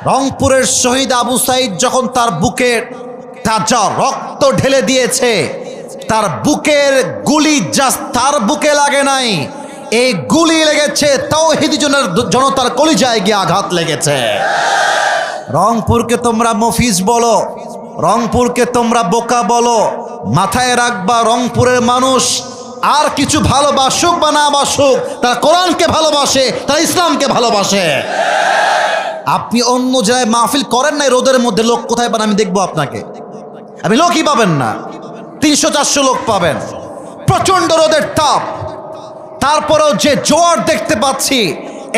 রংপুরের শহীদ আবু সাইদ যখন তার বুকের তাজা রক্ত ঢেলে দিয়েছে, তার বুকের গুলি জাস্ট তার বুকে লাগে নাই, এই গুলি লেগেছে তাওহীদি জনতার কলিজায় গিয়ে আঘাত লেগেছে। রংপুরকে তোমরা মফিজ বলো, রংপুরকে তোমরা বোকা বলো, মাথায় রাখবা রংপুরের মানুষ আর কিছু ভালোবাসুক বা না বাসুক, তারা কোরআনকে ভালোবাসে, তারা ইসলামকে ভালোবাসে। আপনি অন্য জায়গায় মাহফিল করেন নাই, রোদের মধ্যে লোক কোথায় পান আমি দেখবো আপনাকে? আপনি লোকই পাবেন না, 300-400 লোক পাবেন, প্রচন্ড রোদের তাপ। তারপরেও যে জোয়ার দেখতে পাচ্ছি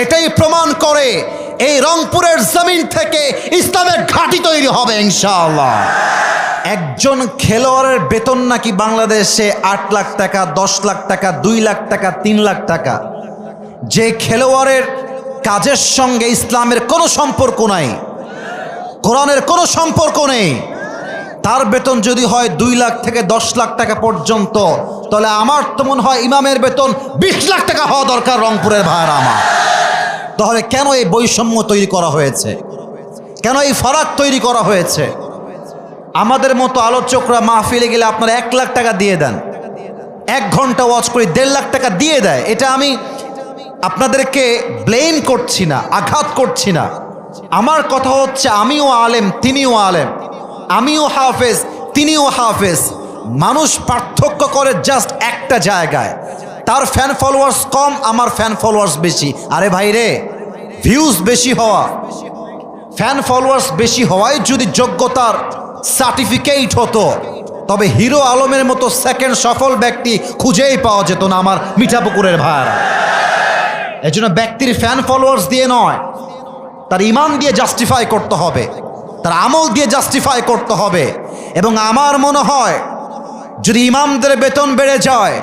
এটাই প্রমাণ করে এই রংপুরের জমিন থেকে ইসলামের ঘাঁটি তৈরি হবে ইনশাআল্লাহ। একজন খেলোয়াড়ের বেতন নাকি বাংলাদেশে 8 লাখ টাকা, 10 লাখ টাকা, 2 লাখ টাকা, 3 লাখ টাকা। যে খেলোয়াড়ের কাজের সঙ্গে ইসলামের কোনো সম্পর্ক নাই, কোরআনের কোনো সম্পর্ক নেই, তার বেতন যদি হয় 2 লাখ থেকে 10 লাখ টাকা পর্যন্ত, তাহলে আমার তো মনে হয় ইমামের বেতন 20 লাখ টাকা হওয়া দরকার রংপুরের ভাইয়েরা আমার। তাহলে কেন এই বৈষম্য তৈরি করা হয়েছে? কেন এই ফারাক তৈরি করা হয়েছে? আমাদের মতো আলোচকরা মাহফিলে গেলে আপনারা 1 লাখ টাকা দিয়ে দেন, 1 ঘন্টা ওয়াচ করে 1.5 লাখ টাকা দিয়ে দেয়। এটা আমি আপনাদেরকে ব্লেম করছি না, আঘাত করছি না। আমার কথা হচ্ছে আমিও আলেম, তিনিও আলেম, আমিও হাফেজ, তিনিও হাফেজ। মানুষ পার্থক্য করে জাস্ট একটা জায়গায়, তার ফ্যান ফলোয়ার্স কম, আমার ফ্যান ফলোয়ার্স বেশি। আরে ভাই রে, ভিউজ বেশি হওয়া, ফ্যান ফলোয়ার্স বেশি হওয়ায় যদি যোগ্যতার সার্টিফিকেট হতো, তবে হিরো আলমের মতো সেকেন্ড সফল ব্যক্তি খুঁজেই পাওয়া যেত না আমার মিঠাপুকুরের ভাইয়েরা। এই জন্য ব্যক্তির ফ্যান ফলোয়ার্স দিয়ে নয়, তার ইমান দিয়ে জাস্টিফাই করতে হবে, তার আমল দিয়ে জাস্টিফাই করতে হবে। এবং আমার মনে হয় যদি ইমামদের বেতন বেড়ে যায়,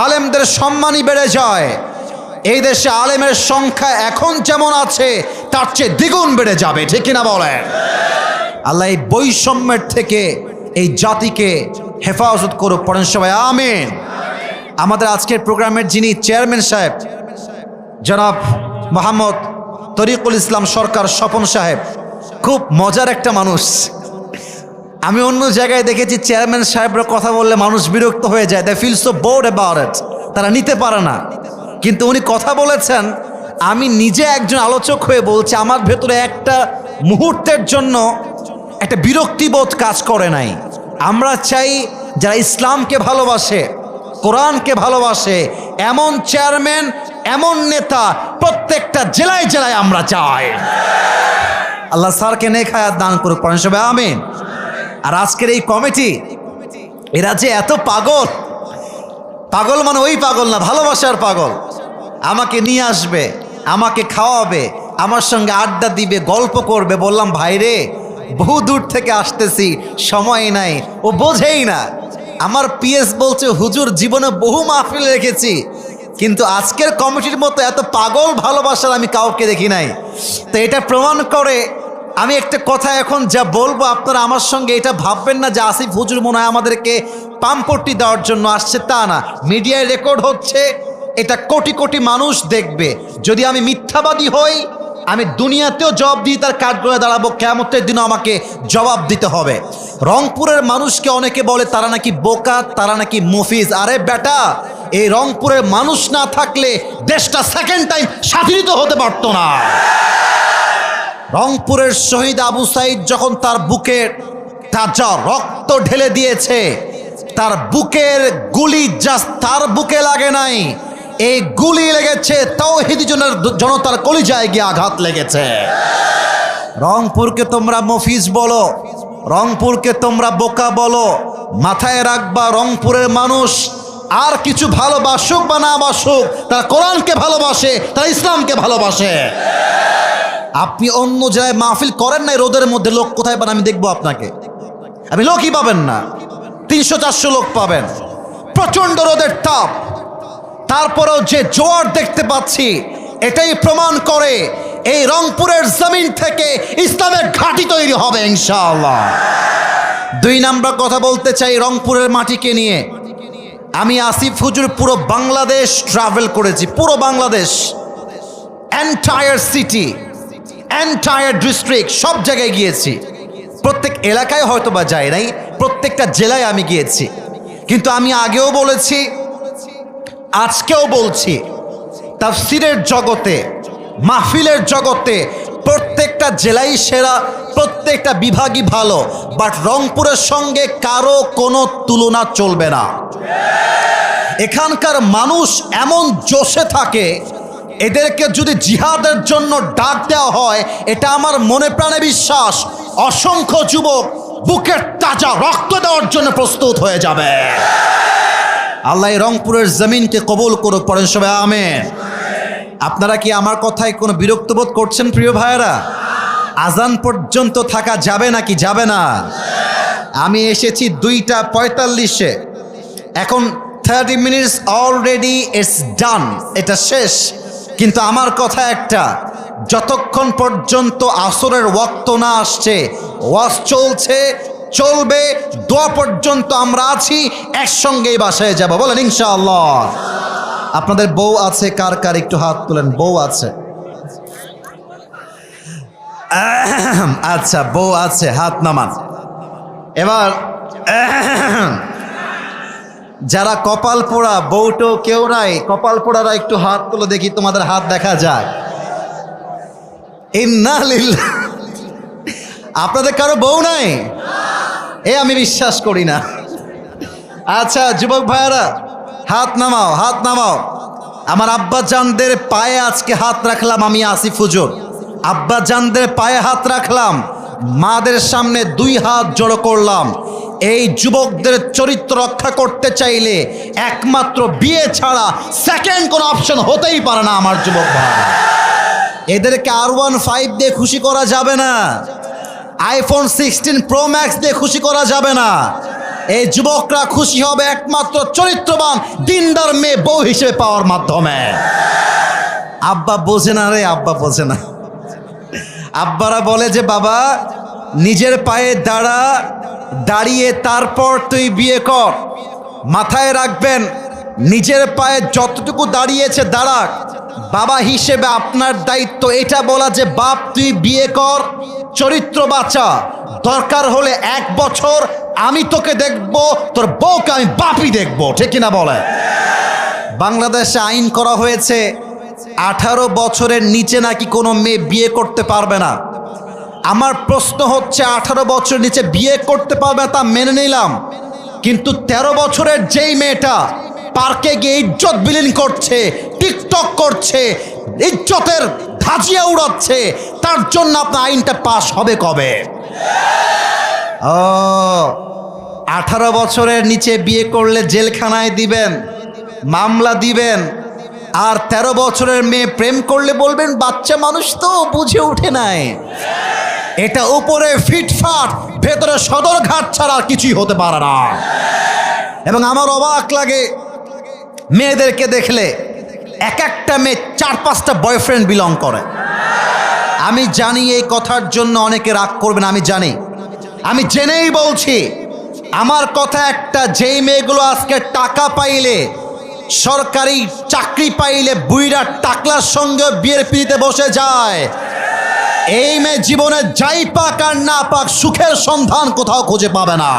আলেমদের সম্মানই বেড়ে যায়, এই দেশে আলেমের সংখ্যা এখন যেমন আছে তার চেয়ে দ্বিগুণ বেড়ে যাবে, ঠিক কিনা বলেন? আল্লাহ এই বৈষম্যের থেকে এই জাতিকে হেফাজত করুক, পড়েন সবাই আমিন। আমাদের আজকের প্রোগ্রামের যিনি চেয়ারম্যান সাহেব জনাব মোহাম্মদ তরিকুল ইসলাম সরকার স্বপন সাহেব, খুব মজার একটা মানুষ। আমি অন্য জায়গায় দেখেছি চেয়ারম্যান সাহেবরা কথা বললে মানুষ বিরক্ত হয়ে যায়, they feel so bored about it, তারা নিতে পারে না। কিন্তু উনি কথা বলেছেন, আমি নিজে একজন আলোচক হয়ে বলছি, আমার ভেতরে একটা মুহূর্তের জন্য একটা বিরক্তিবোধ কাজ করে নাই। আমরা চাই যারা ইসলামকে ভালোবাসে, কোরআনকে ভালোবাসে, এমন চেয়ারম্যান, এমন নেতা প্রত্যেকটা জেলায় জেলায় আমরা চাই। আল্লাহ স্যারকে নেক হায়াত দান করুক, পড়েন সবাই আমিন। আর আজকের এই কমিটি, এরা যে এত পাগল, পাগল মানে ওই পাগল না, ভালোবাসার পাগল। আমাকে নিয়ে আসবে, আমাকে খাওয়াবে, আমার সঙ্গে আড্ডা দিবে, গল্প করবে। বললাম ভাই রে, বহু দূর থেকে আসতেছি, সময় নাই। ও বোঝেই না। আমার পিএস বলছে হুজুর জীবনে বহু মাহফিল রেখেছি, কিন্তু আজকের কমিটির মতো এত পাগল ভালোবাসার আমি কাউকে দেখি নাই। তো এটা প্রমাণ করে, আমি একটা কথা এখন যা বলবো আপনারা আমার সঙ্গে এটা ভাববেন না যে আসিফ হুজুর মনে হয় আমাদেরকে পাম্পট্টি দেওয়ার জন্য আসছে, তা না। মিডিয়ায় রেকর্ড হচ্ছে, এটা কোটি কোটি মানুষ দেখবে। যদি আমি মিথ্যাবাদী হই, আমি দুনিয়াতেও জবাব দিয়ে তার কাঠগড়ায় দাঁড়াবো, কিয়ামতের দিনও আমাকে জবাব দিতে হবে। রংপুরের মানুষকে অনেকে বলে তারা নাকি বোকা, তারা নাকি মুফিজ। আরে বেটা, এই রংপুরের মানুষ না থাকলে দেশটা সেকেন্ড টাইম স্বাধীনিত হতে পারত না। রংপুরের শহীদ আবু সাইদ যখন তার বুকের তাজা রক্ত ঢেলে দিয়েছে, তার বুকের গুলি জাস্ট তার বুকে লাগে নাই, এই গুলি লেগেছে তাওহীদি জনতার কলিজায় গিয়ে আঘাত লেগেছে। রংপুরকে তোমরা মফিজ বলো, রংপুরকে তোমরা বোকা বলো, মাথায় রাখবা রংপুরের মানুষ আর কিছু ভালোবাসুক বা না বাসুক, তারা কোরআনকে ভালোবাসে, তারা ইসলামকে ভালোবাসে। আপনি অন্য জায়গায় মাহফিল করেন নাই, রোদের মধ্যে লোক কোথায় পান আমি দেখবো আপনাকে? আপনি লোকই পাবেন না, 300-400 লোক পাবেন, প্রচন্ড রোদের তাপ। তারপরেও যে জোয়ার দেখতে পাচ্ছি এটাই প্রমাণ করে এই রংপুরের জমিন থেকে ইসলামের ঘাঁটি তৈরি হবে ইনশাআল্লাহ। 2 নাম্বার কথা বলতে চাই রংপুরের মাটিকে নিয়ে। আমি আসিফ হুজুর পুরো বাংলাদেশ ট্রাভেল করেছি, পুরো Bangladesh, entire city. Entire district সব জায়গায় গিয়েছি, প্রত্যেক এলাকায় হয়তো বা যাই নাই, প্রত্যেকটা জেলায় আমি গিয়েছি। কিন্তু আমি আগেও বলেছি, আজকেও বলছি, তাফসিরের জগতে, মাহফিলের জগতে প্রত্যেকটা জেলাই সেরা, প্রত্যেকটা বিভাগই ভালো, বাট রংপুরের সঙ্গে কারো কোনো তুলনা চলবে না। এখানকার মানুষ এমন জোশে থাকে, এদেরকে যদি জিহাদের জন্য ডাক দেওয়া হয়, এটা আমার মনে প্রাণে বিশ্বাস, অসংখ্য যুবক বুকের তাজা রক্ত দেওয়ার জন্য প্রস্তুত হয়ে যাবে। আল্লাহ রংপুরের জমিনকে কবুল করুক, পড়েন সবাই আমিন। আপনারা কি আমার কথায় কোনো বিরক্ত বোধ করছেন প্রিয় ভাইয়েরা? আজান পর্যন্ত থাকা যাবে নাকি যাবে না? আমি এসেছি 2:45-এ, এখন 30 মিনিটস অলরেডি ইটস ডান, এটা শেষ। কিন্তু আমার কথা একটা, যতক্ষণ পর্যন্ত আসরের ওয়াক্ত না আসছে, ওয়াজ চলছে, চলবে, দোয়া পর্যন্ত আমরা আছি, একসঙ্গেই বাসায় যাব, বলেন ইনশাআল্লাহ। আপনাদের বউ আছে কার কার একটু হাত তুলেন, বউ আছে? আচ্ছা, বউ আছে, হাত নামান। এবার যারা কপাল পোড়া, বউটো কেউ নাই, কপাল পোড়ারা একটু হাত তুলো দেখি, তোমাদের হাত দেখা যায়। ইন্না লিল্লাহ। আপনাদের কারো বউ নাই? আমি বিশ্বাস করি না। আচ্ছা যুবক ভাইয়ারা, হাত নামাও, হাত নামাও। আমার আব্বা জানদের পায়ে আজকে হাত রাখলাম, আমি আসিফ হুজুর আব্বা জানদের পায়ে হাত রাখলাম, মাদের সামনে 2 হাত জড়ো করলাম। এই যুবকদের চরিত্র রক্ষা করতে চাইলে একমাত্র বিয়ে ছাড়া সেকেন্ড কোনো অপশন হতেই পারে না আমার যুবক ভাই। এদেরকে R15 দিয়ে খুশি করা যাবে না, iPhone 16 Pro Max দিয়ে খুশি করা যাবে না। এই যুবকরা খুশি হবে একমাত্র চরিত্রবান দিনদার মেয়ে বউ হিসেবে পাওয়ার মাধ্যমে। আব্বা বোঝে না রে, আব্বা বোঝে না। আব্বারা বলে যে বাবা নিজের পায়ে দাঁড়া, দাঁড়িয়ে তারপর তুই বিয়ে কর। মাথায় রাখবেন, নিজের পায়ে যতটুকু দাঁড়িয়েছে দাঁড়াক। বাবা হিসেবে আপনার দায়িত্ব এটা বলা যে বাপ তুই বিয়ে কর, চরিত্র বাঁচা, দরকার হলে 1 বছর আমি তোকে দেখব, তোর বউকে আমি বাপই দেখব, ঠিক কিনা বলে? বাংলাদেশে আইন করা হয়েছে 18 বছরের নিচে নাকি কোনো মেয়ে বিয়ে করতে পারবে না। আমার প্রশ্ন হচ্ছে 18 বছরের নিচে বিয়ে করতে পারবে না তা মেনে নিলাম, কিন্তু 13 বছরের যেই মেয়েটা পার্কে গিয়ে ইজ্জত বিলীন করছে, টিকটক করছে, ইজ্জতের ধাজিয়া উড়াচ্ছে, তার জন্য আপনার আইনটা পাস হবে কবে? 18 বছরের নিচে বিয়ে করলে জেলখানায় দিবেন, মামলা দিবেন। আর 13 বছরের মেয়ে প্রেম করলে বলবেন বাচ্চা মানুষ তো বুঝে উঠে নাই। এটা উপরে ফিটফাট, ভেতরে সদরঘাট ছাড়া কিছুই হতে পারে না। এবং আমার অবাক লাগে মেয়েদেরকে দেখলে, এক একটা মেয়ে 4-5টা বয়ফ্রেন্ড বিলং করে। আমি জানি এই কথার জন্য অনেকে রাগ করবেন, আমি জানি, আমি জেনেই বলছি। আমার কথা একটা, যেই মেয়েগুলো আজকে টাকা পাইলে, সরকারি চাকরি পাইলে বুইরা টাকলার সঙ্গে বিয়ের পিড়িতে বসে যায়, এই মেয়ে জীবনে যাই পাক আর না পাক সুখের সন্ধান কোথাও খুঁজে পাবে না।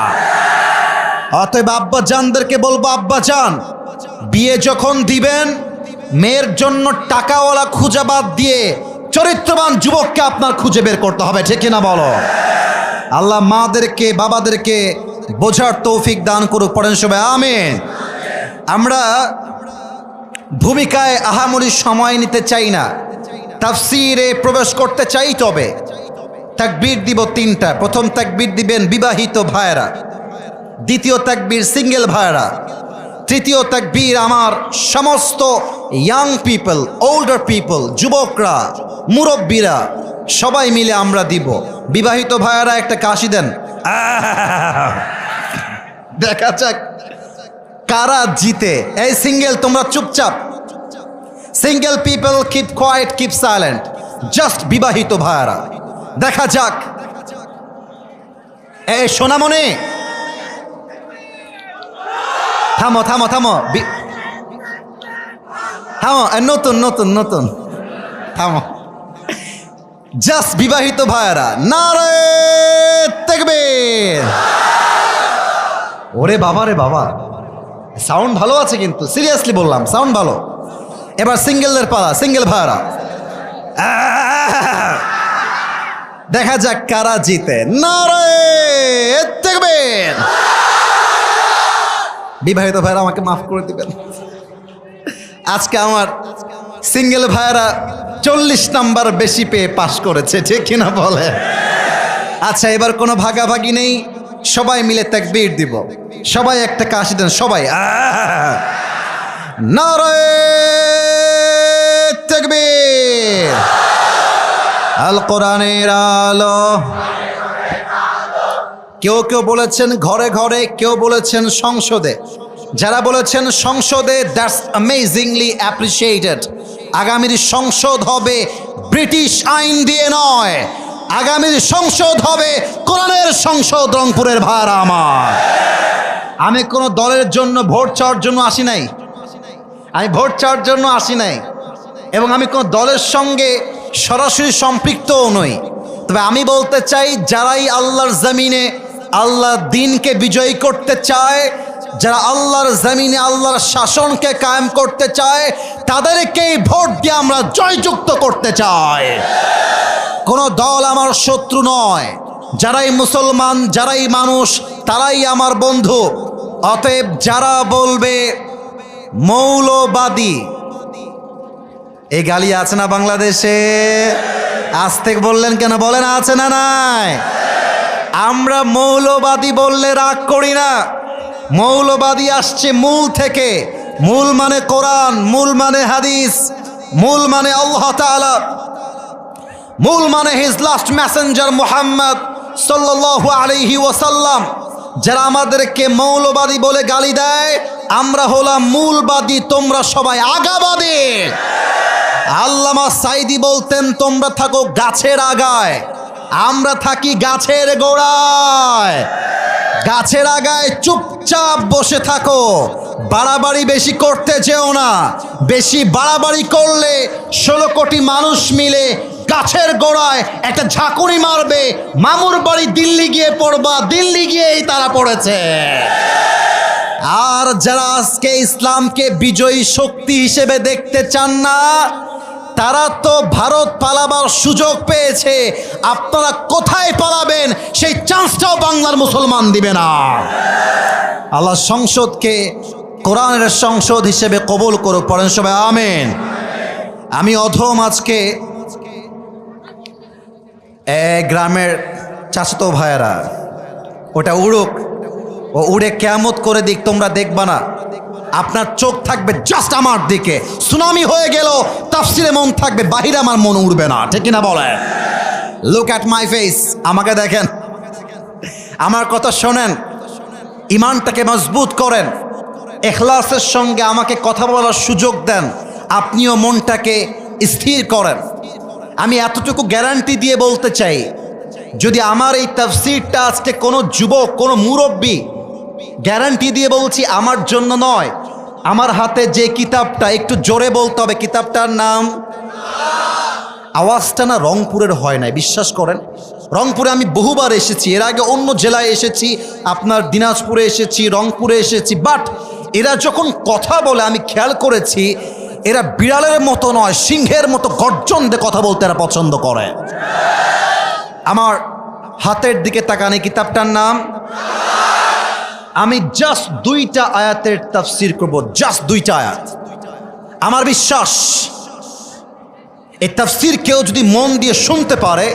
অতএব আব্বা জানদেরকে বলবো, আব্বা জান বিয়ে যখন দিবেন, মেয়ের জন্য টাকাওয়ালা খুঁজে বাদ দিয়ে চরিত্রবান যুবককে আপনার খুঁজে বের করতে হবে, ঠিক কিনা বলো? আল্লাহ মাদেরকে বাবাদেরকে বোঝার তৌফিক দান করুক, পড়েন সবাই আমিন। আমরা ভূমিকায় আহামরি সময় নিতে চাই না, তাফসিরে প্রবেশ করতে চাই। তবে তাকবীর দিব 3টা। প্রথম তাকবীর দিবেন বিবাহিত ভাইয়েরা, দ্বিতীয় তাকবীর সিঙ্গেল ভাইয়েরা, তৃতীয় তাকবীর আমার সমস্ত ইয়াং পিপল, ওল্ডার পিপল, যুবকরা, মুরব্বীরা সবাই মিলে আমরা দিব। বিবাহিত ভাইয়েরা একটা কাশি দেন, দেখা যাক কারা জিতে। এই সিঙ্গেল তোমরা চুপচাপ, single people keep quiet, keep silent, just বিবাহিত ভাইয়েরা, দেখা যাক। এই সোনামণি থামো থামো থামো থামো, নতুন নতুন নতুন থামো। জাস্ট বিবাহিত ভাইয়েরা নারে তাকবীর। ওরে বাবা রে বাবা, সাউন্ড ভালো আছে কিন্তু, সিরিয়াসলি বললাম সাউন্ড ভালো। এবার সিঙ্গেলদের পালা, সিঙ্গেল ভাইয়েরা দেখা যাক কারা জিতে। নারে তাকবীর। বিবাহিত ভাইয়েরা আমাকে মাফ করে দিবেন, আজকে আমার সিঙ্গেল ভাইয়েরা 40 নাম্বার বেশি পেয়ে পাশ করেছে, ঠিক কিনা বলে? আচ্ছা, এবার কোনো ভাগাভাগি নেই, সবাই মিলে তাকবীর দিব। সবাই একটা কাশি দেন সবাই। নারে তাকবীর। আল কোরআনের আলো। কেউ কেউ বলেছেন ঘরে ঘরে, কেউ বলেছেন সংসদে। যারা বলেছেন সংসদে, দ্যাটস অ্যামেজিংলি অ্যাপ্রিসিয়েটেড। আগামীর সংসদ হবে ব্রিটিশ আইন দিয়ে নয়, আগামীর সংসদ হবে কোরআনের সংসদ। রংপুরের ভাড়া আমার, আমি কোনো দলের জন্য ভোট চাওয়ার জন্য আসি নাই, আমি ভোট চাওয়ার জন্য আসি নাই, এবং আমি কোনো দলের সঙ্গে সরাসরি সম্পৃক্তও নই। তবে আমি বলতে চাই, যারাই আল্লাহর জমিনে আল্লাহর দ্বীনকে বিজয়ী করতে চায়, যারা আল্লাহর জমিনে আল্লাহর শাসনকে কায়েম করতে চায়, তাদেরকেই ভোট দিয়ে আমরা জয়যুক্ত করতে চাই। কোনো দল আমার শত্রু নয়, যারাই মুসলমান, যারাই মানুষ, তারাই আমার বন্ধু। অতএব যারা বলবে মৌলবাদী, এই গালি আছে না বাংলাদেশে? আজ থেকে বললেন কেন? বলেন আছে না নাই? আমরা মৌলবাদী বললে রাগ করি না। মৌলবাদী আসছে মূল থেকে। মূল মানে কোরআন, মূল মানে হাদিস, মূল মানে আল্লাহ তাআলা, মূল মানে হিজ লাস্ট মেসেঞ্জার মুহাম্মদ সাল্লাল্লাহু আলাইহি ওয়াসাল্লাম। যারা আমাদেরকে মৌলবাদী বলে গালি দেয়, আমরা হলাম মূলবাদী, তোমরা সবাই আগাবাদী। আল্লামা সাইদি বলতেন, তোমরা থাকো গাছের আগায়, আমরা থাকি গাছের গোড়ায়। গাছের আগায় চুপচাপ বসে থাকো, বাড়াবাড়ি বেশি করতে যেও না। বেশি বাড়াবাড়ি করলে 16 কোটি মানুষ মিলে গাছের গোড়ায় একটা ঝাঁকুনি মারবে, মামুর বাড়ি দিল্লি গিয়ে পড়বা, দিল্লি গিয়েই তারা পড়েছে। আর যারা আজকে ইসলামকে বিজয়ী শক্তি হিসেবে দেখতে চান না, তারা তো ভারত পালাবার সুযোগ পেয়েছে। আপনারা কোথায় পালাবেন সেই চান্সটাও বাংলার মুসলমান দিবে না। আল্লাহ সংসদকে কোরআনের সংসদ হিসেবে কবুল করুক, পড়েন সবাই আমিন। আমি অধম আজকে গ্রামের চাচাতো ভাইয়েরা, ওটা উড়ুক, ও উড়ে কিয়ামত করে দিক, তোমরা দেখবা না। আপনার চোখ থাকবে জাস্ট আমার দিকে। সুনামি হয়ে গেল, তাফসিরে মন থাকবে, বাহিরে আমার মন উড়বে না, ঠিক কিনা বলে? লুক অ্যাট মাই ফেস, আমাকে দেখেন, আমার কথা শোনেন, ইমানটাকে মজবুত করেন, ইখলাসের সঙ্গে আমাকে কথা বলার সুযোগ দেন, আপনিও মনটাকে স্থির করেন। আমি এতটুকু গ্যারান্টি দিয়ে বলতে চাই, যদি আমার এই তাফসিরটা আজকে কোনো যুবক, কোনো মুরব্বী, গ্যারান্টি দিয়ে বলছি আমার জন্য নয়, আমার হাতে যে কিতাবটা, একটু জোরে বলতে হবে কিতাবটার নাম। আওয়াজটা না রংপুরের হয় নাই, বিশ্বাস করেন। রংপুরে আমি বহুবার এসেছি, এর আগে অন্য জেলায় এসেছি, আপনার দিনাজপুরে এসেছি, রংপুরে এসেছি, বাট এরা যখন কথা বলে আমি খেয়াল করেছি, এরা বিড়ালের মতো নয়, সিংহের মতো গর্জন দিয়ে কথা বলতে এরা পছন্দ করে। আমার হাতের দিকে তাকান, এই কিতাবটার নাম। আমি জাস্ট 2টা আয়াতের তাফসির করব, জাস্ট 2টা আয়াত। আমার বিশ্বাস এই তাফসির কেউ যদি মন দিয়ে শুনতে পারে,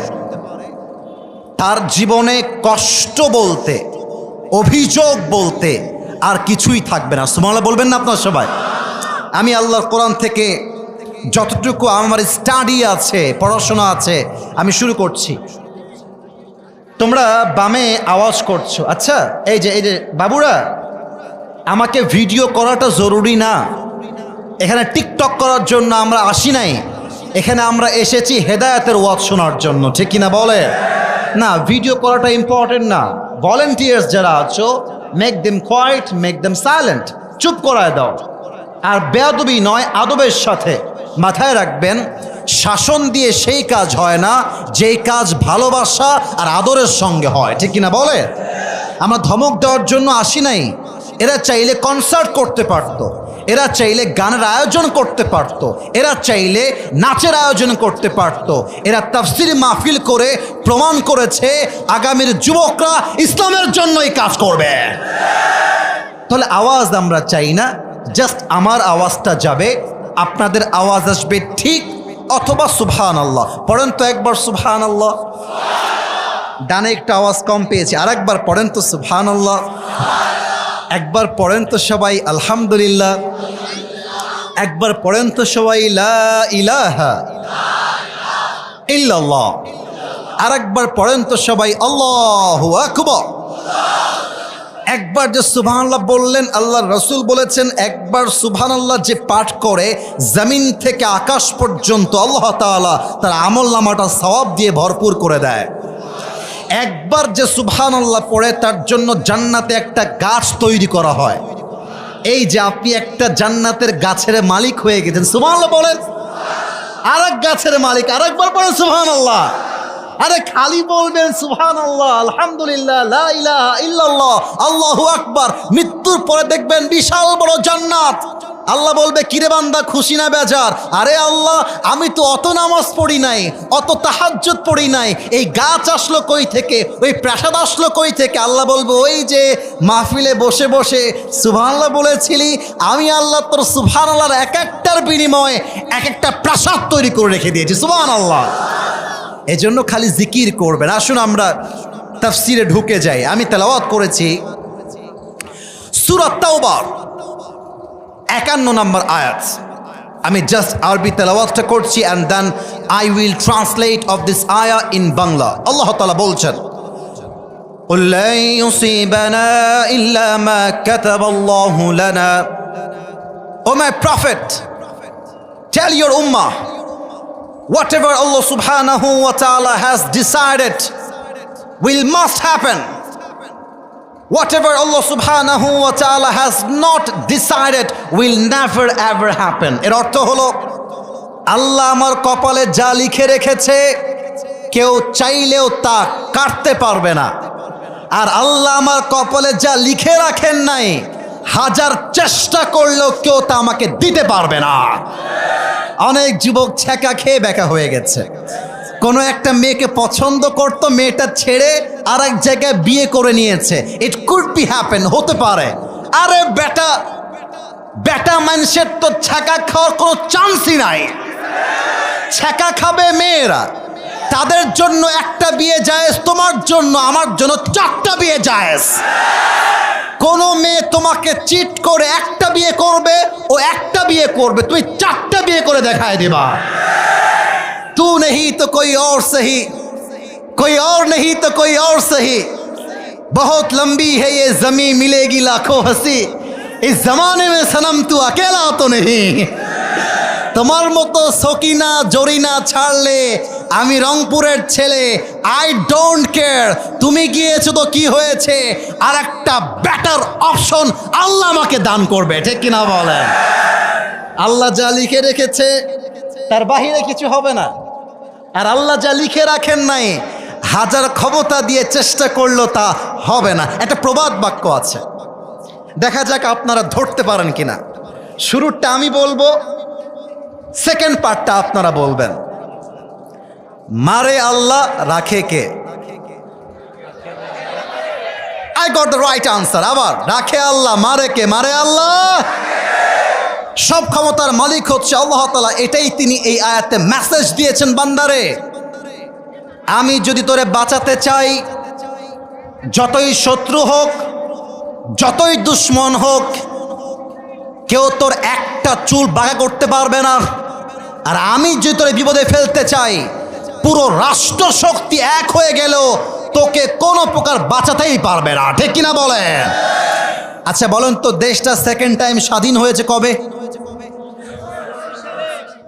তার জীবনে কষ্ট বলতে, অভিযোগ বলতে আর কিছুই থাকবে না। সুবহানাল্লাহ বলবেন না আপনারা সবাই? আমি আল্লাহর কোরআন থেকে যতটুকু আমার স্টাডি আছে, পড়াশোনা আছে, আমি শুরু করছি। তোমরা বামে আওয়াজ করছো, আচ্ছা এই যে বাবুরা, আমাকে ভিডিও করাটা জরুরি না। এখানে টিকটক করার জন্য আমরা আসি নাই, এখানে আমরা এসেছি হেদায়েতের ওয়াজ শোনার জন্য, ঠিক কিনা বলে? না, ভিডিও করাটা ইম্পর্টেন্ট না। ভলেন্টিয়ার্স যারা আছো, make them quiet, make them silent, চুপ করায় দাও। আর বেয়াদবি নয়, আদবের সাথে। মাথায় রাখবেন, শাসন দিয়ে সেই কাজ হয় না যেই কাজ ভালোবাসা আর আদরের সঙ্গে হয়, ঠিক কিনা বলে? আমরা ধমক দেওয়ার জন্য আসি নাই। এরা চাইলে কনসার্ট করতে পারত, এরা চাইলে গানের আয়োজন করতে পারত, এরা চাইলে নাচের আয়োজন করতে পারত। এরা তাফসীর মাহফিল করে প্রমাণ করেছে আগামীর যুবকরা ইসলামের জন্যই কাজ করবে। তাহলে আওয়াজ আমরা চাই না, জাস্ট আমার আওয়াজটা যাবে, আপনাদের আওয়াজ আসবে ঠিক, অথবা সুবহানাল্লাহ পড়েন তো একবার সুবহানাল্লাহ। ডানে একটা আওয়াজ কম পেয়েছি, আরেকবার পড়েন তো সুবহানাল্লাহ। একবার পড়েন তো সবাই আলহামদুলিল্লাহ। একবার পড়েন তো সবাই লা ইলাহা ইল্লাল্লাহ। আরেকবার পড়েন তো সবাই আল্লাহু আকবার। একবার যে সুবহানাল্লাহ বললেন, আল্লাহর রাসূল বলেছেন একবার সুবহানাল্লাহ যে পাঠ করে জমিন থেকে আকাশ পর্যন্ত আল্লাহ তাআলা তার আমলনামাটা সওয়াব দিয়ে ভরপুর করে দেয়। একবার যে সুবহানাল্লাহ পড়ে তার জন্য জান্নাতে একটা গাছ তৈরি করা হয়। এই যে আপনি একটা জান্নাতের গাছের মালিক হয়ে গেছেন, সুবহানাল্লাহ বলেন। আরেক গাছের মালিক, আরেকবার পড়েন সুবহানাল্লাহ। আরে খালি বলবেন সুবহানাল্লাহ, আলহামদুলিল্লাহ, লা ইলাহা ইল্লাল্লাহ, আল্লাহু আকবার। মৃত্যুর পরে দেখবেন বিশাল বড় জান্নাত। আল্লাহ বলবে, কিরে বান্দা খুশি না বেজার? আরে আল্লাহ, আমি তো অত নামাজ পড়ি নাই, অত তাহাজ্জুদ পড়ি নাই, এই গাছ আসলো কই থেকে, ওই প্রাসাদ আসলো কই থেকে? আল্লাহ বলবো, ওই যে মাহফিলে বসে বসে সুবহানাল্লাহ বলেছিলি, আমি আল্লাহ তোর সুবহানাল্লাহর এক একটার বিনিময়ে এক একটা প্রাসাদ তৈরি করে রেখে দিয়েছি। সুবহানাল্লাহ। এজন্য খালি জিকির করবেন। আসুন আমরা তাফসিরে ঢুকে যাই। আমি তেলাওয়াত করেছি সূরা তাওবার 51 নম্বর আয়াত। আমি জাস্ট আরবি তেলাওয়াতটা করছি and then I will translate of this আয়া ইন বাংলা। আল্লাহ তাআলা বলছেন, قُل لَّن يُصِيبَنَا إِلَّا مَا كَتَبَ اللَّهُ لَنَا. O my prophet, tell your ummah, whatever Allah subhanahu wa ta'ala has decided will must happen. Whatever Allah subhanahu wa ta'ala has not decided will never ever happen. এর অর্থ হলো, আল্লাহ আমার কপালে যা লিখে রেখেছে কেউ চাইলেও তা কাটতে পারবে না। আর আল্লাহ আমার কপালে যা লিখে রাখেন নাই, হাজার চেষ্টা করলেও কেউ তা আমাকে দিতে পারবে না। অনেক যুবক ছ্যাঁকা খেয়ে বেকা হয়ে গেছে। কোনো একটা মেয়েকে পছন্দ করতো, মেয়েটা ছেড়ে আর এক জায়গায় বিয়ে করে নিয়েছে। ইট কুড বি হ্যাপেন, হতে পারে। আরে বেটা বেটা মানুষের তো ছ্যাঁকা খাওয়ার কোনো চান্সই নাই। ছ্যাঁকা খাবে মেয়েরা, তাদের জন্য একটা বিয়ে জায়েজ, তোমার জন্য আমার জন্য 4টা বিয়ে জায়েজ। কোনো মেয়ে তোমাকে চিট করে একটা বিয়ে করবে, ও একটা বিয়ে করবে, তুমি 4টা বিয়ে করে দেখায় দিবা। तू नहीं तो कोई और सही, कोई और नहीं तो कोई और सही, बहुत लंबी है ये जमीन, मिलेगी लाखों हंसी, इस जमाने में सनम तू अकेला तो नहीं। তোমার মতো সকিনা জরিনা ছাড়লে আমি রংপুরের ছেলে, আই ডোন্ট কেয়ার। তুমি গিয়েছো তো কি হয়েছে, আর একটা বেটার অপশন আল্লাহ আমাকে দান করবে, ঠিক কিনা বলেন? আল্লাহ যা লিখে রেখেছে তার বাহিরে কিছু হবে না। আর আল্লাহ যা লিখে রাখেন নাই, হাজার ক্ষমতা দিয়ে চেষ্টা করলেও তা হবে না। একটা প্রবাদ বাক্য আছে, দেখা যাক আপনারা ধরতে পারেন কিনা। শুরুটা আমি বলবো, সেকেন্ড পার্টটা আপনারা বলবেন। মারে আল্লাহ, রাখে কে? I got the right answer. আবার রাখে আল্লাহ, মারে কে? মারে আল্লাহ। সব ক্ষমতার মালিক হচ্ছে আল্লাহ তাআলা। এটাই তিনি এই আয়াতে মেসেজ দিয়েছেন, বান্দারে আমি যদি তোরে বাঁচাতে চাই, যতই শত্রু হোক, যতই দুশ্মন হোক, কেউ তোর একটা চুল বাঁকা করতে পারবে না। আর আমি যদি তোরে বিপদে ফেলতে চাই, পুরো রাষ্ট্র শক্তি এক হয়ে গেল তোকে কোনো প্রকার বাঁচাতেই পারবে না, ঠিক কিনা বলেন? আচ্ছা বলেন তো, দেশটা সেকেন্ড টাইম স্বাধীন হয়েছে কবে?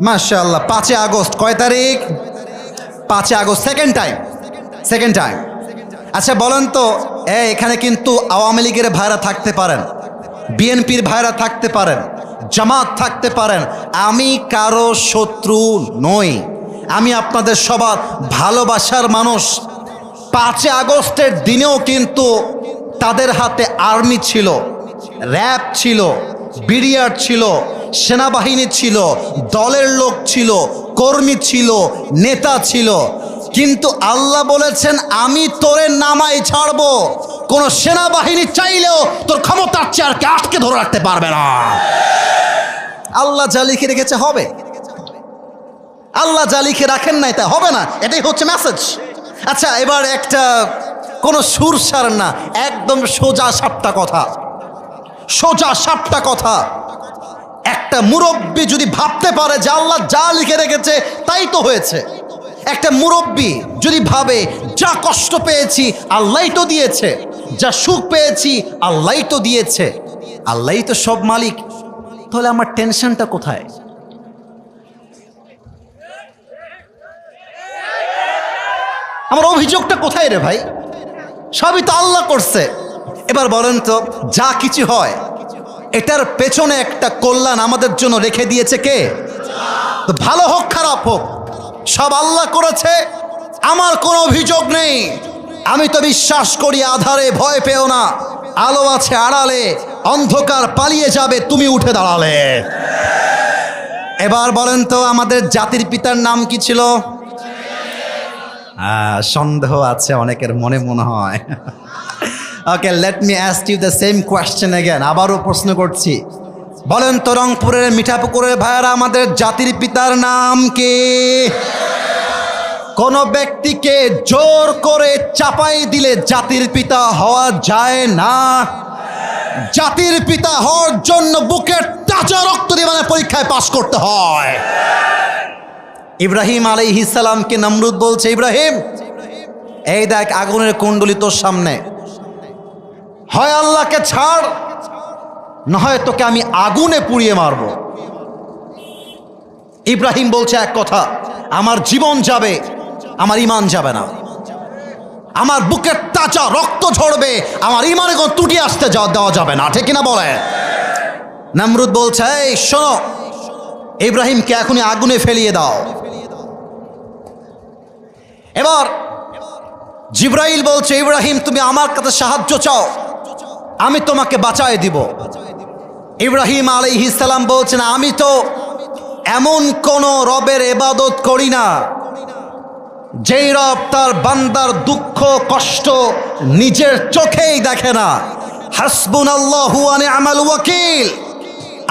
মাশাআল্লাহ 5 আগস্ট। কয় তারিখ? 5 August. Second time, second time. আচ্ছা বলেন তো, এখানে কিন্তু আওয়ামী লীগের ভাইরা থাকতে পারেন, বিএনপির ভাইরা থাকতে পারেন, জামাত থাকতে পারেন, আমি কারো শত্রু নই, আমি আপনাদের সবার ভালোবাসার মানুষ। 5 আগস্টের দিনেও কিন্তু তাদের হাতে আর্মি ছিল, র্যাব ছিল, বিডিআর ছিল, সেনাবাহিনী ছিল, দলের লোক ছিল, কর্মী ছিল, নেতা ছিল, কিন্তু আল্লাহ বলেছেন আমি তোরে নামাই ছাড়বো। কোন সেনাবাহিনী চাইলেও তোর ক্ষমতার চেয়ারকে আটকে ধরে রাখতে পারবে না। আল্লাহ যা লিখে রেখেছে হবে, আল্লাহ যা লিখে রাখেন নাই তা হবে না, এটাই হচ্ছে মেসেজ। আচ্ছা, এবার একটা কোনো সুরসার না, একদম সোজা সাপটা কথা, সোজা সাপটা কথা। একটা মুরব্বী যদি ভাবতে পারে যে আল্লাহ যা লিখে রেখেছে তাই তো হয়েছে, একটা মুরব্বী যদি ভাবে যা কষ্ট পেয়েছি আল্লাহই তো দিয়েছে, যা সুখ পেয়েছি আল্লাহই তো দিয়েছে, আল্লাহই তো সব মালিক, তাহলে আমার টেনশনটা কোথায়? আমার অভিযোগটা কোথায় রে ভাই? সবই তো আল্লাহ করছে। এবার বলেন তো, যা কিছু হয় এটার পেছনে একটা কল্যাণ আমাদের জন্য রেখে দিয়েছে কে? তো ভালো হোক খারাপ হোক সব আল্লাহ করেছে, আমার কোনো অভিযোগ নেই। আমি তো বিশ্বাস করি আধারে ভয় পেও না, আলো আছে আড়ালে, অন্ধকার পালিয়ে যাবে তুমি উঠে দাঁড়ালে। এবার বলেন তো, আমাদের জাতির পিতার নাম কি ছিল? সন্দেহ আছে অনেকের মনে, মনে হয়। Okay, let me ask you the same question again. আবারও প্রশ্ন করছি, বলেন তো রংপুরের মিঠাপুকুরের ভাইয়ারা, আমাদের জাতির পিতার নাম কি? কোন ব্যক্তিকে জোর করে চাপাই দিলে জাতির পিতা হওয়া যায় না। জাতির পিতা হওয়ার জন্য বুকের তাজা রক্ত দিয়ে পরীক্ষায় পাশ করতে হয়। ইব্রাহিম আলাইহিস সালামকে নমরুদ বলছে, ইব্রাহিম এই দেখ আগুনের কুণ্ডলী তোর সামনে, হয় আল্লাহকে ছাড়, না হয় তোকে আমি আগুনে পুড়িয়ে মারব। ইব্রাহিম বলছে এক কথা, আমার জীবন যাবে, আমার ঈমান যাবে না। আমার বুকের তাজা রক্ত ঝরবে, আমার ঈমানে কোনো ত্রুটি আসতে দেওয়া যাবে না, ঠিক কিনা বলে? নমরুদ বলছে, এই শোনো, ইব্রাহিমকে এখনই আগুনে ফেলিয়ে দাও। এবার জিবরাইল বলছে, ইব্রাহিম তুমি আমার কাছে সাহায্য চাও, আমি তোমাকে বাঁচায় দিব। ইব্রাহিম আলাইহিস সালাম বলছেন, আমি তো এমন কোন রবের ইবাদত করি না যেই রব তার বান্দার দুঃখ কষ্ট নিজের চোখেই দেখে না। হাসবুনাল্লাহু ওয়া নি'মাল ওয়াকিল,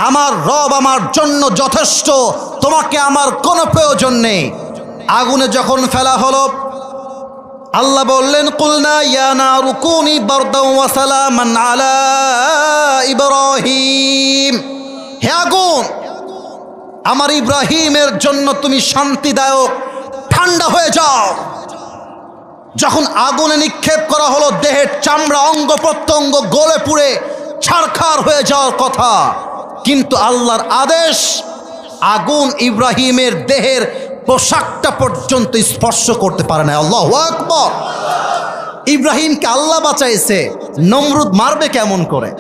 আমার রব আমার জন্য যথেষ্ট, তোমাকে আমার কোনো প্রয়োজন নেই। আগুনে যখন ফেলা হলো, আল্লাহ বললেন, কুলনা ইয়া নারু কুনি বারদাও ওয়া সালামান আলা ইব্রাহিম, হে আগুন আমার ইব্রাহিমের জন্য তুমি শান্তিদায়ক ঠান্ডা হয়ে যাও। যখন আগুনে নিক্ষেপ করা হলো, দেহের চামড়া অঙ্গ প্রত্যঙ্গ গলে পুড়ে ছারখার হয়ে যাওয়ার কথা, কিন্তু আল্লাহর আদেশ আগুন ইব্রাহিমের দেহের পোশাকটা পর্যন্ত স্পর্শ করতে পারে না। আল্লাহু আকবার। ইব্রাহিমকে আল্লাহ বাঁচাইছে, নমরুদ মারবে কেমন করে?